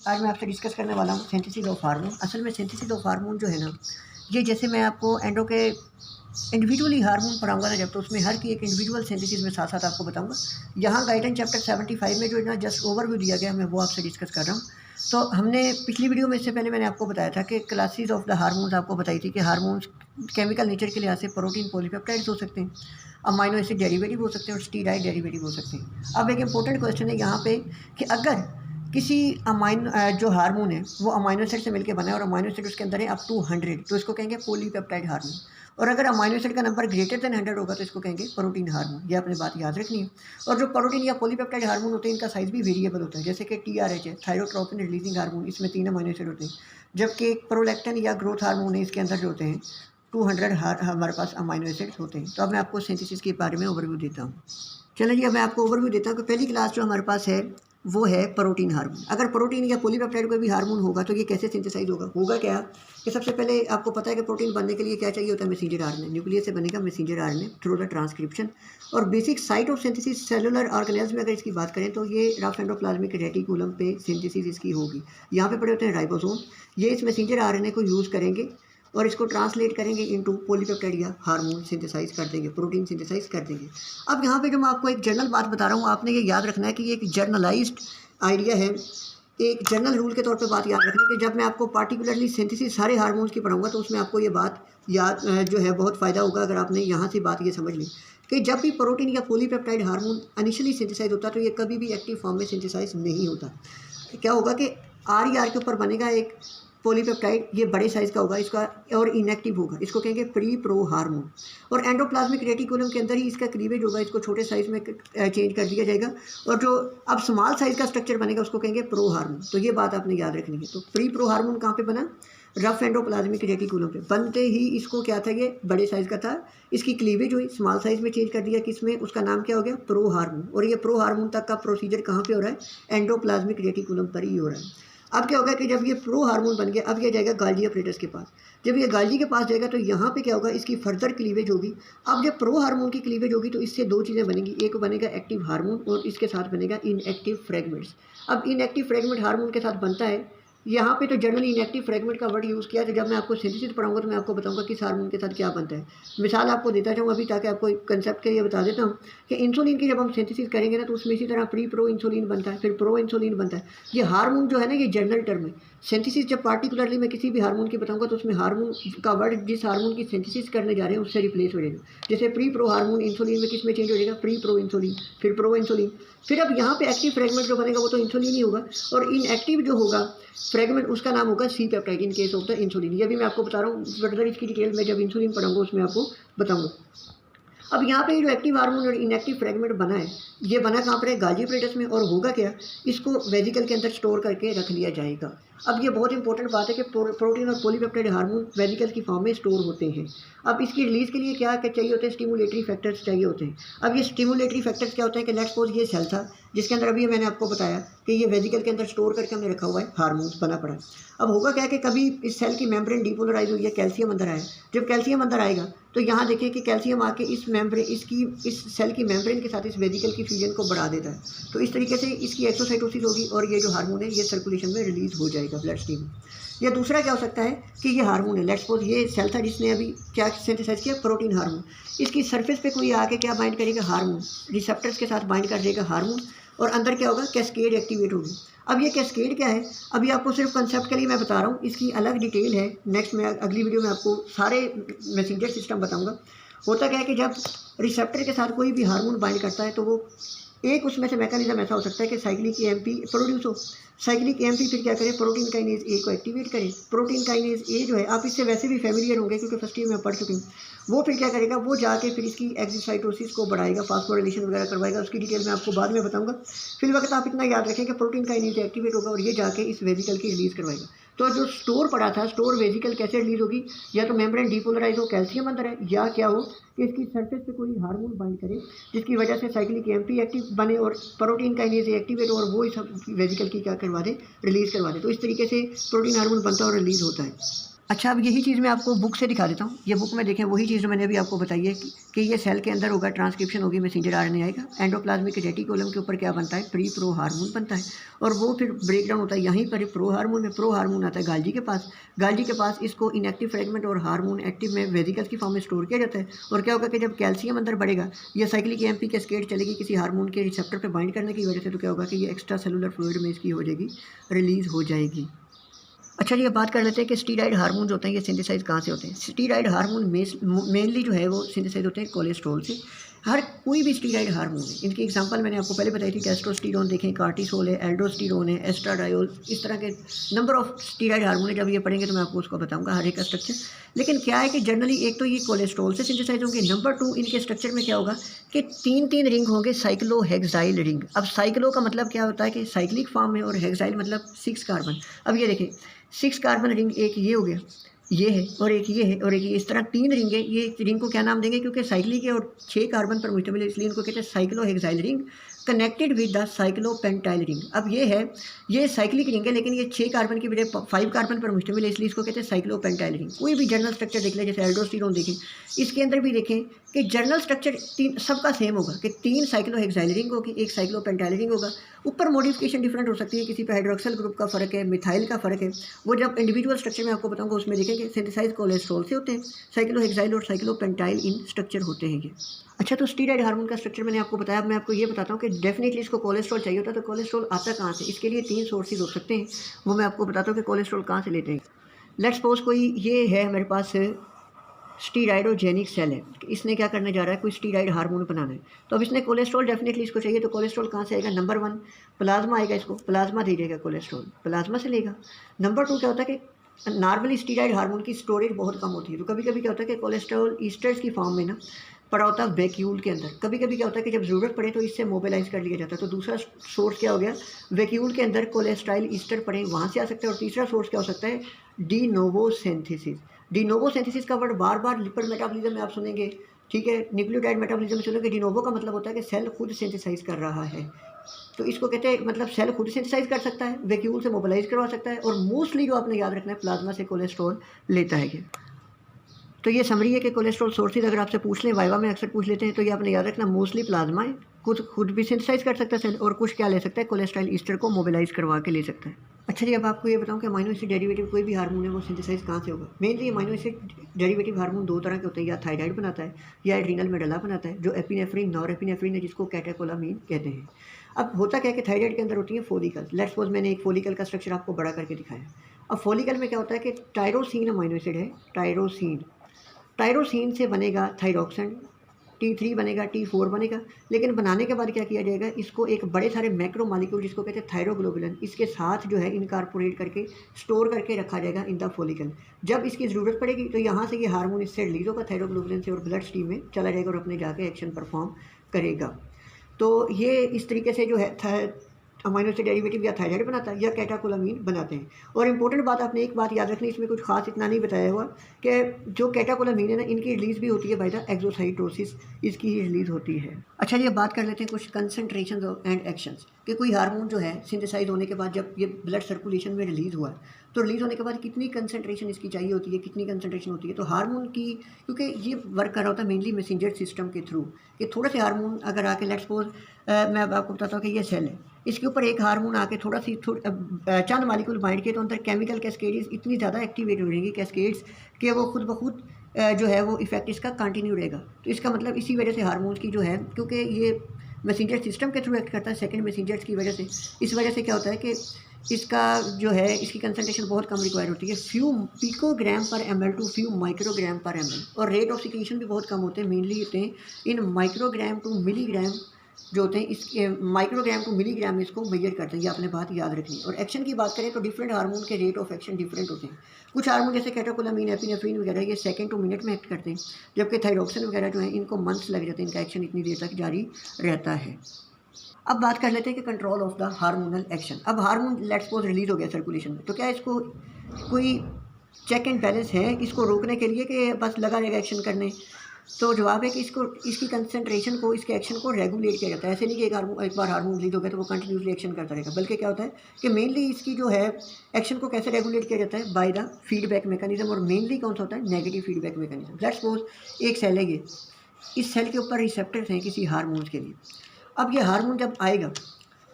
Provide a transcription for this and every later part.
आज मैं आपसे डिस्कस करने वाला हूँ सिंथेसिस ऑफ हार्मोन। असल में सिंथेसिस ऑफ हार्मोन जो है ना, ये जैसे मैं आपको एंडो के इंडिविजुअली हार्मोन पढ़ाऊंगा ना जब, तो उसमें हर की एक इंडिविजुअल सिंथेसिस में साथ साथ आपको बताऊंगा। यहाँ गाइडेंस चैप्टर 75 में जो है ना जस्ट ओवरव्यू दिया गया, मैं वो आपसे डिस्कस कर रहा हूँ। तो हमने पिछली वीडियो में, इससे पहले मैंने आपको बताया था कि क्लासेस ऑफ द हार्मोन्स आपको बताई थी कि हार्मोन्स केमिकल नेचर के लिहाज से प्रोटीन पॉलीपेप्टाइड्स हो सकते हैं, अमाइनो एसिड डेरिवेटिव हो सकते हैं और स्टीराइड डेरिवेटिव हो सकते हैं। अब एक इंपॉर्टेंट क्वेश्चन है यहाँ पे कि अगर किसी जो हार्मोन है वो अमाइनो एसिड से मिलकर बना है और अमाइनो एसिड उसके अंदर है अप टू 100, तो इसको कहेंगे पॉलीपेप्टाइड हार्मोन। और अगर अमाइनो एसिड का नंबर ग्रेटर देन 100 होगा तो इसको कहेंगे प्रोटीन हार्मोन। ये अपनी बात याद रखनी है। और जो प्रोटीन या पॉलीपेप्टाइड हार्मोन होते हैं इनका साइज भी वेरिएबल होता है, जैसे कि TRH है, थायरोट्रोपिन रिलीजिंग हार्मोन, इसमें 3 अमाइनो एसिड होते हैं। जबकि एक प्रोलैक्टिन या ग्रोथ हार्मोन है, इसके अंदर जो होते हैं 200 हमारे पास अमाइनो एसिड होते हैं। तो अब मैं आपको सिंथेसिस के बारे में ओवरव्यू देता हूँ। चलिए जी, अब मैं आपको ओवरव्यू देता हूँ कि पहली क्लास जो हमारे पास है वो है प्रोटीन हार्मोन। अगर प्रोटीन या पॉलीपेप्टाइड कोई भी हार्मोन होगा तो ये कैसे सिंथेसाइज होगा क्या कि सबसे पहले आपको पता है कि प्रोटीन बनने के लिए क्या चाहिए होता है, मैसेंजर आरएनए। न्यूक्लियस से बनेगा messenger RNA through the transcription. और basic site of synthesis cellular organelles में अगर इसकी बात करें तो ये रफ एंडोप्लाज्मिक रेटिकुलम पे सिंथेसिस इसकी होगी। यहाँ पे पड़े होते हैं राइबोसोम, ये इस मैसेंजर आरएनए को यूज़ करेंगे और इसको ट्रांसलेट करेंगे इनटू पॉलीपेप्टाइड या हार्मोन सिंथेसाइज कर देंगे, प्रोटीन सिंथेसाइज कर देंगे। अब यहाँ पे जो मैं आपको एक जनरल बात बता रहा हूँ, आपने ये याद रखना है कि ये एक जर्नलाइज्ड आइडिया है, एक जनरल रूल के तौर पे बात याद रखनी है कि जब मैं आपको पार्टिकुलरली सिंथेसिस सारे हार्मोन्स की पढ़ाऊंगा तो उसमें आपको ये बात याद जो है बहुत फ़ायदा होगा अगर आपने यहाँ से बात ये समझ ली कि जब भी प्रोटीन या पॉलीपेप्टाइड हार्मोन इनिशियली सिंथेसाइज होता है तो ये कभी भी एक्टिव फॉर्म में सिंथेसाइज नहीं होता। क्या होगा कि RER के ऊपर बनेगा एक पॉलीपेप्टाइड, ये बड़े साइज़ का होगा इसका और इनएक्टिव होगा, इसको कहेंगे प्री प्रो हार्मोन। और एंडोप्लाज्मिक रेटिकुलम के अंदर ही इसका क्लीवेज होगा, इसको छोटे साइज़ में चेंज कर दिया जाएगा और जो अब स्मॉल साइज़ का स्ट्रक्चर बनेगा उसको कहेंगे प्रो हार्मोन। तो ये बात आपने याद रखनी है। तो प्री प्रो हार्मोन कहाँ पे बना? रफ एंडोप्लाज्मिक रेटिकुलम पे। बनते ही इसको क्या था, ये बड़े साइज़ का था, इसकी क्लीवेज हुई, स्मॉल साइज़ में चेंज कर दिया, किसमें? उसका नाम क्या हो गया? Pro hormone. और ये प्रो हार्मोन तक का प्रोसीजर कहाँ पे हो रहा है? एंडोप्लाज्मिक रेटिकुलम पर ही हो रहा है। अब क्या होगा कि जब ये प्रो हार्मोन बन गया, अब ये जाएगा गाल्जी अपरेटस के पास। जब ये गाल्जी के पास जाएगा तो यहाँ पे क्या होगा, इसकी फर्दर क्लीवेज होगी। अब जब प्रो हार्मोन की क्लीवेज होगी तो इससे दो चीज़ें बनेंगी, एक बनेगा एक्टिव हार्मोन और इसके साथ बनेगा इनएक्टिव फ्रेगमेंट्स। अब इनएक्टिव फ्रेगमेंट हार्मोन के साथ बनता है, यहाँ पे तो जनरली इनएक्टिव फ्रेगमेंट का वर्ड यूज़ किया, तो जब मैं आपको सिंथेसिस पढ़ाऊंगा तो मैं आपको बताऊंगा किस हार्मोन के साथ क्या बनता है। मिसाल आपको देता जाऊँ अभी ताकि आपको कंसेप्ट के लिए बता देता हूँ कि इंसुलिन की जब हम सिंथेसिस करेंगे ना तो उसमें इसी तरह प्री प्रो इंसुलिन बनता है, फिर प्रो इंसुलिन बनता है। ये हार्मोन जो है ना, ये जनरल टर्म है। सिंथेसिस जब पार्टिकुलरली मैं किसी भी हार्मोन की बताऊंगा तो उसमें हार्मोन का वर्ड जिस हार्मोन की सिंथेसिस करने जा रहे हैं उससे रिप्लेस हो जाएगा। जैसे प्री प्रो हार्मोन इंसुलिन में किस में चेंज हो जाएगा? प्री प्रो इंसुलिन, फिर प्रो इंसुलिन। फिर अब यहाँ पे एक्टिव फ्रेगमेंट जो बनेगा वो तो इंसुलिन ही होगा और इनएक्टिव जो होगा फ्रेगमेंट उसका नाम होगा C peptide in case of the insulin. ये भी मैं आपको बता रहा हूँ, फर्दर इसकी डिटेल में जब इंसुलिन पढ़ाऊंगा उसमें आपको बताऊंगा। अब यहाँ पे जो एक्टिव हार्मोन और इनएक्टिव फ्रेगमेंट बना है, ये बना कहाँ पर है? गाल्जी अपरेटस में। और होगा क्या, इसको वेसिकल के अंदर स्टोर करके रख लिया जाएगा। अब ये बहुत इंपॉर्टेंट बात है कि प्रोटीन और पॉलीपेप्टाइड हार्मोन वेसिकल की फॉर्म में स्टोर होते हैं। अब इसकी रिलीज़ के लिए क्या क्या चाहिए होते हैं? स्टिमुलेटरी फैक्टर्स चाहिए होते हैं। अब ये स्टिमुलेटरी फैक्टर्स क्या होते हैं कि लेट्स सपोज ये सेल था जिसके अंदर अभी मैंने आपको बताया कि ये वेसिकल के अंदर स्टोर करके हमने रखा हुआ है, हार्मोन्स बना पड़ा है। अब होगा क्या कि कभी इस सेल की मेम्ब्रेन डिपोलराइज हुई है, कैल्शियम अंदर आया। जब कैल्शियम अंदर आएगा तो यहाँ देखिए कि कैल्शियम आके इस सेल की मेम्ब्रेन के साथ इस वेसिकल की फ्यूजन को बढ़ा देता है। तो इस तरीके से इसकी एक्सोसाइटोसिस होगी और ये जो हार्मोन है ये सर्कुलेशन में रिलीज हो जाएगा ब्लड स्ट्रीम। या दूसरा क्या हो सकता है कि ये हार्मोन है, लेट्स सपोज ये सेल था जिसने अभी क्या सिंथेसाइज किया? Protein hormone. इसकी सरफेस पे कोई आके क्या बाइंड करेगा? हार्मोन। रिसेप्टर्स के साथ बाइंड कर देगा हार्मोन और अंदर क्या होगा? कैस्केड एक्टिवेट होगी। अब ये कैस्केड क्या है? अभी आपको सिर्फ कंसेप्ट के लिए मैं बता रहा हूँ, इसकी अलग डिटेल है। नेक्स्ट में अगली वीडियो में आपको सारे मैसेंजर सिस्टम बताऊँगा। होता क्या है कि जब रिसेप्टर के साथ कोई भी हार्मोन बाइंड करता है तो वो एक उसमें से मैकेनिज्म ऐसा हो सकता है कि साइक्लिक EMP प्रोड्यूस हो। साइक्लिक EMP फिर क्या करे? प्रोटीन काइनेज ए को एक्टिवेट करे। प्रोटीन काइनेज ए जो है, आप इससे वैसे भी फैमिलियर होंगे क्योंकि फर्स्ट ईयर में पढ़ चुके हैं। वो फिर क्या करेगा? वो जाके फिर इसकी एक्सिसाइटोसिस को बढ़ाएगा, फास्फोराइलेशन वगैरह करवाएगा। उसकी डिटेल मैं आपको बाद में बताऊंगा। फिर वक्त आप इतना याद रखें कि प्रोटीन काइनेज एक्टिवेट होगा और ये जाके इस वेसिकल की रिलीज़ करवाएगा। तो जो स्टोर पड़ा था, स्टोर वेसिकल कैसे रिलीज होगी? या तो मेम्ब्रेन डिपोलराइज हो, कैल्शियम अंदर है, या क्या हो कि इसकी सरफेस पे कोई हार्मोन बाइंड करे जिसकी वजह से साइक्लिक EMP एक्टिव बने और प्रोटीन काइनेज एक्टिवेट और वो इस वेसिकल की क्या करवा दे? रिलीज़ करवा दे। तो इस तरीके से प्रोटीन हार्मोन बनता है और रिलीज़ होता है। अच्छा, अब यही चीज़ मैं आपको बुक से दिखा देता हूँ। ये बुक में देखें वही चीज़ जो मैंने अभी आपको बताई है कि ये सेल के अंदर होगा, ट्रांसक्रिप्शन होगी, मैसेंजर आरएनए आएगा, एंडोप्लाज्मिक रेटिकुलम के ऊपर क्या बनता है, प्री प्रो हार्मोन बनता है और वो फिर ब्रेक डाउन होता है यहीं पर प्रो हार्मोन में। प्रो हार्मोन आता है गाल्जी के पास, गाल्जी के पास इसको इनएक्टिव फ्रेगमेंट और हार्मोन एक्टिव में वेसिकल्स की फॉर्म में स्टोर किया जाता है। और क्या होगा कि जब कैल्शियम अंदर बढ़ेगा, ये साइक्लिक एएमपी कैस्केड चलेगी किसी हार्मोन के रिसेप्टर पर बाइंड करने की वजह से, तो क्या होगा कि ये एक्स्ट्रा सेलुलर फ्लूइड में इसकी हो जाएगी, रिलीज़ हो जाएगी। अच्छा जी, अब बात कर लेते हैं कि स्टीरॉयड हार्मोन जो होते हैं ये सिंथेसाइज कहाँ से होते हैं। स्टीरॉयड हार्मोन मेनली जो है वो सिंथेसाइज होते हैं कोलेस्ट्रॉल से। हर कोई भी स्टीरॉयड हार्मोन है, इनकी एग्जांपल मैंने आपको पहले बताई थी, टेस्टोस्टेरोन देखें, कार्टिसोल है, एल्डोस्टेरोन है, एस्ट्राडायोल, इस तरह के नंबर ऑफ स्टीरॉयड हार्मोन है। जब ये पढ़ेंगे तो मैं आपको उसको बताऊंगा हर एक का स्ट्रक्चर। लेकिन क्या है कि जनरली एक तो ये कोलेस्ट्रॉल से सिंथेसाइज होंगे, नंबर 2 इनके स्ट्रक्चर में क्या होगा कि 3 रिंग होंगे, साइक्लोहेक्साइल रिंग। अब साइक्लो का मतलब क्या होता है कि साइक्लिक फॉर्म में, और हेक्साइल मतलब 6 कार्बन। अब ये देखें 6 कार्बन रिंग, एक ये हो गया, ये है और एक ये है और एक ये, इस तरह 3 रिंग है। ये रिंग को क्या नाम देंगे, क्योंकि साइक्लिक है और 6 कार्बन पर मुश्तमिल है, इसलिए इनको कहते हैं cyclohexyl ring connected with the cyclopentyl ring. अब ये है, ये साइक्लिक रिंग है लेकिन ये 6 कार्बन की बजाय 5 कार्बन पर मुश्तमिल है, इसलिए इसको कहते हैं साइक्लोपेंटाइल रिंग। कोई भी जर्नल स्ट्रक्चर देख लें, जैसे एल्डोस्टेरोन देखें, इसके अंदर भी देखें कि जर्नल स्ट्रक्चर तीन सबका सेम होगा कि 3 साइक्लोहेक्साइल रिंग होगी, एक साइक्लोपेंटाइल रिंग होगा। ऊपर मॉडिफिकेशन डिफरेंट हो सकती है, किसी पे हाइड्रोक्सिल ग्रुप का फ़र्क है, मिथाइल का फ़र्क है, वो जब इंडिविजुअल स्ट्रक्चर में आपको बताऊंगा उसमें देखेंगे। सिंथेसाइज कोलेस्ट्रॉल से होते हैं, साइक्लोहेक्साइल और साइक्लोपेंटाइल इन स्ट्रक्चर होते हैं ये। अच्छा, तो स्टीरॉयड हार्मोन का स्ट्रक्चर मैंने आपको बताया। अब मैं आपको ये बताता हूँ कि डेफिनेटली इसको कोलेस्ट्रॉल चाहिए होता है, तो कोलेस्ट्रॉल आता कहाँ से। इसके लिए 3 सोर्सेज हो सकते हैं, वो मैं आपको बताता हूँ कि कोलेस्ट्रॉल कहाँ से लेते हैं। लेट्स सपोज कोई ये है मेरे पास स्टीराइडोजेनिक सेल है, इसने क्या करने जा रहा है, कोई स्टीराइड हार्मोन बनाना है, तो अब इसने कोलेस्ट्रॉल डेफिनेटली इसको चाहिए, तो कोलेस्ट्रॉल कहाँ से आएगा, नंबर 1 प्लाज्मा आएगा, इसको प्लाज्मा दीजिएगा, कोलेस्ट्रॉल प्लाज्मा से लेगा। नंबर 2 क्या होता है कि नॉर्मली स्टीराइड हार्मोन की स्टोरेज बहुत कम होती है, तो कभी कभी क्या होता है कि कोलेस्ट्रॉल ईस्टर्स की फॉर्म में ना पड़ा होता है वैक्यूल के अंदर। कभी कभी क्या होता है कि जब ज़रूरत पड़े तो इससे मोबिलाइज कर लिया जाता है। तो दूसरा सोर्स क्या हो गया, वैक्यूल के अंदर कोलेस्ट्राइल ईस्टर पड़े, वहाँ से आ सकता है। और तीसरा सोर्स क्या हो सकता है, de novo synthesis. De novo synthesis का वर्ड बार बार लिपिड मेटाबॉलिज्म में आप सुनेंगे, ठीक है, न्यूक्लियोटाइड मेटाबॉलिज्म में सुनेंगे। डी नोवो का मतलब होता है कि सेल खुद सिंथेसाइज कर रहा है, तो इसको कहते हैं, मतलब सेल खुद सिंथेसाइज कर सकता है, वैक्यूल से मोबिलाइज करवा सकता है, और मोस्टली जो आपने याद रखना है प्लाज्मा से कोलेस्ट्रॉल लेता है ये। तो ये समरी है कि कोलेस्ट्रॉल सोर्सेज अगर आपसे पूछ लें, वाइवा में अक्सर पूछ लेते हैं, तो ये आपने याद रखना मोस्टली प्लाज्मा है, खुद भी सिंथेसाइज कर सकता है सेल, और कुछ क्या ले सकता है, कोलेस्ट्रॉल ईस्टर को मोबिलाइज करवा के ले सकता है। अच्छा जी, अब आपको ये बताऊं कि अमीनो एसिड डेरिवेटिव कोई भी हार्मोन है वो सिंथेसाइज कहाँ से होगा। Mainly amino acid derivative hormone 2 तरह के होते हैं, या थायराइड बनाता है या एड्रीनल मेडुला बनाता है, जो एपिनेफ्रिन नॉरएपिनेफ्रिन है, जिसको कैटेकोलामीन कहते हैं। अब होता क्या है कि थायराइड के अंदर होती है फोलिकल। लेट्स सपोज मैंने एक फोलिकल का स्ट्रक्चर आपको बड़ा करके दिखाया। अब फोलिकल में क्या होता है कि टायरोसिन अमीनो एसिड है, टायरोसिन से बनेगा थायरोक्सिन, T3 बनेगा, T4 बनेगा। लेकिन बनाने के बाद क्या किया जाएगा, इसको एक बड़े सारे मैक्रो मॉलिक्यूल जिसको कहते हैं थायरोग्लोबुलिन, इसके साथ जो है इनकॉर्पोरेट करके स्टोर करके रखा जाएगा इन द फोलिकल। जब इसकी ज़रूरत पड़ेगी तो यहाँ से ये हार्मोन इससे रिलीज होगा थायरोग्लोबुलिन से, और ब्लड स्ट्रीम में चला जाएगा और अपने जाके एक्शन परफॉर्म करेगा। तो ये इस तरीके से जो है अमीनो एसिड डेरिवेटिव या थायराइड बनाता है या कैटाकोलामीन बनाते हैं। और इंपॉर्टेंट बात, आपने एक बात याद रखनी, इसमें कुछ खास इतना नहीं बताया हुआ कि जो कैटाकोलामीन है ना, इनकी रिलीज़ भी होती है बाय द एक्सोसाइटोसिस, इसकी ही रिलीज़ होती है। अच्छा जी, अब बात कर लेते हैं कुछ कंसंट्रेशन एंड एक्शंस, कि कोई हार्मोन जो है सिंथेसाइज होने के बाद जब ये ब्लड सर्कुलेशन में रिलीज़ हुआ है, तो रिलीज़ होने के बाद कितनी कंसंट्रेशन इसकी चाहिए होती है, कितनी कंसंट्रेशन होती है। तो हार्मोन की, क्योंकि ये वर्क कर रहा होता है मेनली मैसेंजर सिस्टम के थ्रू, कि थोड़े से हार्मोन अगर आके, लेट्स सपोज मैं अब आपको बताता हूँ कि ये सेल है, इसके ऊपर एक हार्मोन आके चंद मालिक्यूल बाइंड किए, तो अंदर केमिकल कैस्केड्स इतनी ज़्यादा एक्टिवेट हो रहेंगी कैस्केड्स, कि वो खुद ब खुद जो है वो इफेक्ट इसका कंटिन्यू रहेगा। तो इसका मतलब इसी वजह से हार्मोन्स की जो है, क्योंकि ये मैसेंजर सिस्टम के थ्रू एक्ट करता है, सेकंड मैसेंजर्स की वजह से, इस वजह से क्या होता है कि इसका जो है, इसकी कंसंट्रेशन बहुत कम रिक्वायर होती है, फ्यू पिकोग्राम पर ml टू फ्यू माइक्रोग्राम पर ml, और रेट ऑफ सिक्रीशन भी बहुत कम होते हैं, मेनली होते हैं इन माइक्रोग्राम टू मिलीग्राम जो होते हैं, इस माइक्रोग्राम टू मिलीग्राम में इसको मेजर करते हैं, ये आपने बात याद रखनी है। और एक्शन की बात करें तो डिफरेंट हार्मोन के रेट ऑफ एक्शन डिफरेंट होते हैं। कुछ हार्मोन जैसे कैटेकोलामीन, एपिनेफ्रिन वगैरह, ये सेकंड टू मिनट में एक्ट करते हैं, जबकि थायरोक्सिन वगैरह जो है इनको मंथ्स लग जाते हैं, इनका एक्शन इतनी देर तक जारी रहता है। अब बात कर लेते हैं कि control of the hormonal action. अब हार्मोन लेट्स सपोज रिलीज हो गया सर्कुलेशन में, तो क्या इसको कोई चेक एंड बैलेंस है इसको रोकने के लिए, कि बस लगा रहेगा एक्शन करने, तो जवाब है कि इसकी कंसंट्रेशन को, इसके एक्शन को रेगुलेट किया जाता है। ऐसे नहीं कि एक बार हार्मोन रिलीज हो गया तो वो कंटिन्यूसली एक्शन करता रहेगा, बल्कि क्या होता है कि मेनली इसकी जो है एक्शन को कैसे रेगुलेट किया जाता है, बाय द फीडबैक मैकेनिज्म। और मेनली कौन सा होता है, negative feedback mechanism. Let's suppose एक सेल है ये, इस सेल के ऊपर रिसेप्टर्स हैं किसी हार्मोन के लिए। अब ये हार्मोन जब आएगा,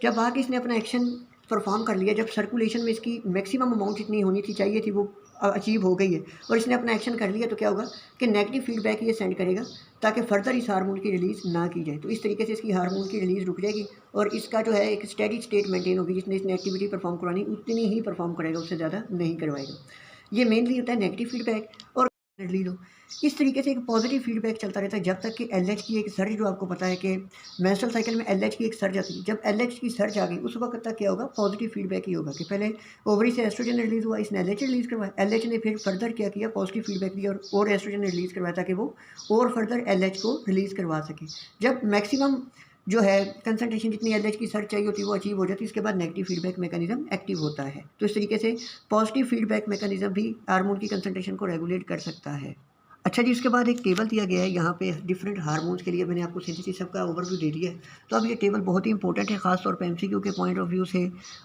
जब आके इसने अपना एक्शन परफॉर्म कर लिया, जब सर्कुलेशन में इसकी मैक्सिमम अमाउंट जितनी होनी थी, चाहिए थी, वो अचीव हो गई है और इसने अपना एक्शन कर लिया, तो क्या होगा कि नेगेटिव फीडबैक ये सेंड करेगा ताकि फर्दर इस हार्मोन की रिलीज़ ना की जाए। तो इस तरीके से इसकी हार्मोन की रिलीज़ रुक जाएगी और इसका जो है एक स्टेडी स्टेट मेंटेन होगी। जितनी इसने एक्टिविटी परफॉर्म करवानी उतनी ही परफॉर्म करेगा, उससे ज़्यादा नहीं करवाएगा। ये मेनली होता है नेगेटिव फीडबैक। और रिलीज हो इस तरीके से एक पॉजिटिव फीडबैक चलता रहता है जब तक कि एलएच की एक सर्ज, जो आपको पता है कि मेंस्ट्रुअल साइकिल में एलएच की एक सर्ज आती है, जब एलएच की सर्ज आ गई उस वक्त तक क्या होगा, पॉजिटिव फीडबैक ही होगा कि पहले ओवरी से एस्ट्रोजन रिलीज हुआ, इसने एलएच रिलीज करवाया, एलएच ने फिर फर्दर क्या किया, पॉजिटिव फीडबैक दिया और एस्ट्रोजन रिलीज करवाया ताकि वो और फर्दर एलएच को रिलीज करवा सके। जब मैक्सिमम जो है कंसंट्रेशन जितनी एलएच की सर्च चाहिए होती है वो अचीव हो जाती है, इसके बाद नेगेटिव फीडबैक मैकेनिज्म एक्टिव होता है। तो इस तरीके से पॉजिटिव फीडबैक मैकेनिज्म भी हार्मोन की कंसंट्रेशन को रेगुलेट कर सकता है। अच्छा जी, उसके बाद एक टेबल दिया गया है यहाँ पे डिफरेंट हार्मोन्स के लिए। मैंने आपको सिंथेसिस सबका ओवरव्यू दे दिया है। तो अब ये टेबल बहुत ही इंपॉर्टेंट है, खासतौर पे एमसीक्यू के पॉइंट ऑफ व्यू से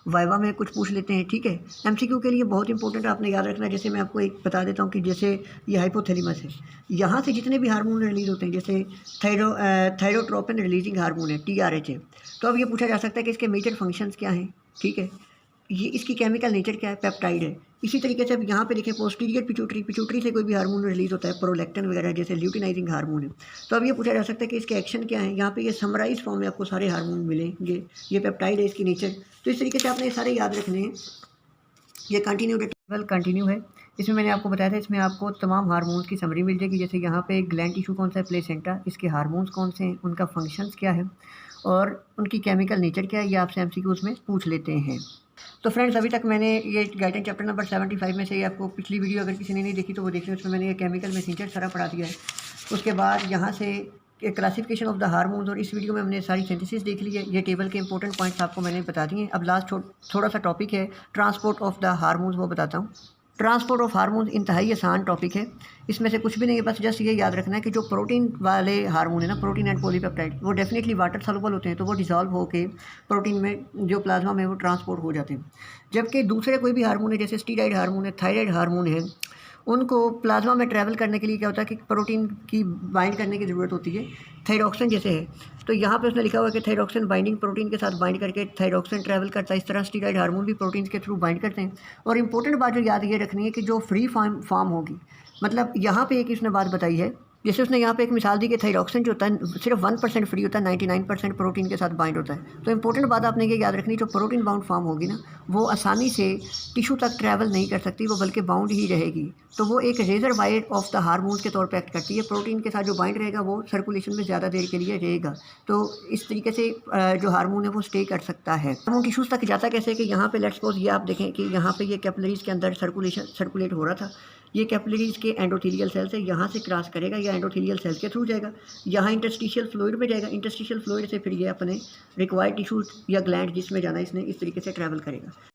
वाइवा में कुछ पूछ लेते हैं, ठीक है। एमसीक्यू के लिए बहुत इंपॉर्टेंट आपने याद रखना है। जैसे मैं आपको एक बता देता हूँ कि जैसे ये हाइपोथैलेमस है, यहाँ से जितने भी हार्मोन रिलीज होते हैं, जैसे थायरोट्रोपिन रिलीजिंग हार्मोन है, TRH है। तो अब ये पूछा जा सकता है कि इसके मेजर फंक्शंस क्या हैं, ठीक है। ये इसकी केमिकल नेचर क्या है, पेप्टाइड है। इसी तरीके से अब यहाँ पे देखें पोस्टीरियर पिट्यूटरी से कोई भी हार्मोन रिलीज होता है, प्रोलैक्टिन वगैरह जैसे ल्यूटिनाइजिंग हार्मोन है। तो अब ये पूछा जा सकता है कि इसके एक्शन क्या है। यहाँ पे ये समराइज फॉर्म में आपको सारे हार्मोन मिलेंगे, ये पेप्टाइड है, इसकी नेचर। तो इस तरीके से आपने सारे याद रखने हैं। ये कंटिन्यू है। इसमें मैंने आपको बताया था, इसमें आपको तमाम हार्मोन्स की समरी मिल जाएगी। जैसे यहाँ पे ग्लैंड टिश्यू कौन सा है, प्लेसेंटा, इसके हार्मोन्स कौन से हैं, उनका फंक्शंस क्या है और उनकी केमिकल नेचर क्या है, ये आपसे एमसीक्यूज़ में पूछ लेते हैं। तो फ्रेंड्स, अभी तक मैंने ये गाइडेंस चैप्टर नंबर 75 में से ये आपको पिछली वीडियो अगर किसी ने नहीं देखी तो वो देखिए, उसमें मैंने ये केमिकल मैसेंजर सारा पढ़ा दिया है। उसके बाद यहाँ से क्लासिफिकेशन ऑफ द हार्मोन्स, और इस वीडियो में हमने सारी सिंथेसिस देख ली है। ये टेबल के इंपॉर्टेंट पॉइंट्स आपको मैंने बता दिए। अब लास्ट थोड़ा सा टॉपिक है ट्रांसपोर्ट ऑफ द हार्मोन्स, वो बताता हूँ। ट्रांसपोर्ट ऑफ हार्मोन्स इंतहाई आसान टॉपिक है, इसमें से कुछ भी नहीं है। बस जस्ट ये याद रखना है कि जो प्रोटीन वाले हार्मोन है ना, प्रोटीन एंड पॉलीपेप्टाइड, वो डेफिनेटली वाटर सॉल्युबल होते हैं, तो वो डिसॉल्व होकर प्रोटीन में जो प्लाज्मा में वो ट्रांसपोर्ट हो जाते हैं। जबकि दूसरे कोई भी हार्मोन है, जैसे स्टीरॉयड हार्मोन है, थायराइड हार्मोन है, उनको प्लाज्मा में ट्रैवल करने के लिए क्या होता है कि प्रोटीन की बाइंड करने की ज़रूरत होती है। थायरॉक्सिन जैसे है, तो यहाँ पे उसने लिखा हुआ है कि थायरॉक्सिन बाइंडिंग प्रोटीन के साथ बाइंड करके थायरॉक्सिन ट्रैवल करता है। इस तरह स्टीरॉयड हार्मोन भी प्रोटीन के थ्रू बाइंड करते हैं। और इंपॉर्टेंट बात जो याद ये रखनी है कि जो फ्री फॉर्म होगी, मतलब यहाँ पे एक इसने बात बताई है, जैसे उसने यहाँ पे एक मिसाल दी कि थायरॉक्सिन जो होता है सिर्फ 1% फ्री होता है, 99% प्रोटीन के साथ बाइंड होता है। तो इंपॉर्टेंट बात आपने ये याद रखनी, जो प्रोटीन बाउंड फॉर्म होगी ना, वो आसानी से टिश्यू तक ट्रैवल नहीं कर सकती, वो बल्कि बाउंड ही रहेगी। तो वो एक reservoir of the hormones के तौर पे एक्ट करती है। प्रोटीन के साथ जो बाइंड रहेगा वो सर्कुलेशन में ज़्यादा देर के लिए रहेगा। तो इस तरीके से जो हार्मोन है वो स्टे कर सकता है। हार्मोन टिश्यूज़ तक जाता कैसे कि यहाँ पे लेट्स सपोज ये आप देखें कि यहाँ पे ये कैपिलरीज के अंदर सर्कुलेट हो रहा था। ये कैपिलरीज के एंडोथेलियल सेल से यहाँ से क्रॉस करेगा या एंडोथेलियल सेल के थ्रू जाएगा, यहाँ इंटरस्टिशियल फ्लूइड में जाएगा, इंटरस्टिशियल फ्लूइड से फिर ये अपने रिक्वायर्ड टिश्यूज या ग्लैंड जिसमें जाना है इसने, इस तरीके से ट्रैवल करेगा।